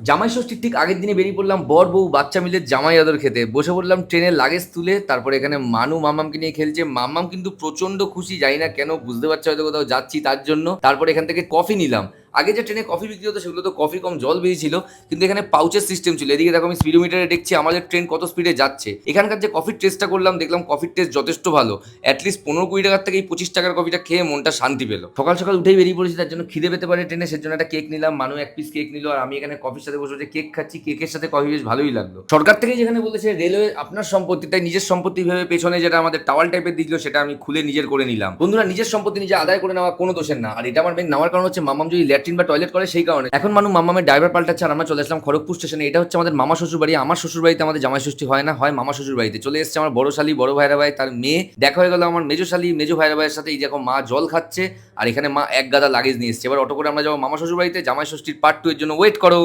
জামাই ষষ্ঠীর ঠিক আগের দিনে বেরিয়ে পড়লাম বর বউ বাচ্চা মিলে জামাই আদর খেতে। বসে পড়লাম ট্রেনের লাগেজ তুলে। তারপরে এখানে মানু মাম্মামকে নিয়ে খেলছে। মাম্মাম কিন্তু প্রচন্ড খুশি, জানি না কেন, বুঝতে পারছে হয়তো কোথাও যাচ্ছি তার জন্য। তারপরে এখান থেকে কফি নিলাম। আগে যে ট্রেনে কফি বিক্রি হতো সেগুলো তো কফি কম জল বেরিয়েছিল, কিন্তু এখানে পাউচের সিস্টেম ছিল। এদিকে দেখো আমি স্পিডোমিটারে দেখছি আমাদের ট্রেন কত স্পিডে যাচ্ছে। এখানকার যে কফির টেস্টটা করলাম, দেখলাম কফির টেস্ট যথেষ্ট ভালো। অ্যাটলিস্ট 15-20 টাকার থেকে এই 25 টাকার কফিটা খেয়ে মনটা শান্তি পেলো। সকাল সকাল উঠেই বেরিয়ে পড়েছি, তার জন্য খিদে পেতে পারে ট্রেনে, সেজন্য একটা কেক নিলাম। মানু এক পিস কেক নিল আর আমি এখানে কফির সাথে বসে বসে কেক খাচ্ছি। কেকের সাথে কফি বেশ ভালোই লাগলো। সরকার থেকে যেখানে বলেছে রেলওয়ে আপনার সম্পত্তি, তাই নিজের সম্পত্তি ভেবে পেছনে যেটা আমাদের টাওয়াল টাইপের দিল সেটা আমি খুলে নিজের করে নিলাম। বন্ধুরা, নিজের সম্পত্তি নিজে আদায় করে নেওয়া কোনো দোষের না। আর এটা আমার মেন নেওয়ার কারণ হচ্ছে মামাম যদি ল্যাট্রিন বা টয়লেট করে সেই কারণে। এখন মানু মামামের ড্রাইভার পাল্টাচ্ছে আর আমরা চলে আসলাম খড়গপুর স্টেশনে। এটা হচ্ছে আমাদের মামা শ্বশুর বাড়ি। আমার শ্বশুর বাড়িতে আমাদের জামাই ষষ্ঠী হয় না, হয় মামা শ্বশুর বাড়িতে। চলে এসছে আমার বড় শালি, বড় ভাইরা ভাই, তার মেয়ে। দেখা হয়ে গেল আমার মেজো শালি, মেজো ভাইরা ভাইয়ের সাথে। এই দেখো মা জল খাচ্ছে আর এখানে মা এক গাদা লাগেজ নিয়ে এসছে। এবার অটো করে আমরা যাবো মামা শ্বশুর বাড়িতে। জামাই ষষ্ঠীর পার্ট 2 এর জন্য ওয়েট করো।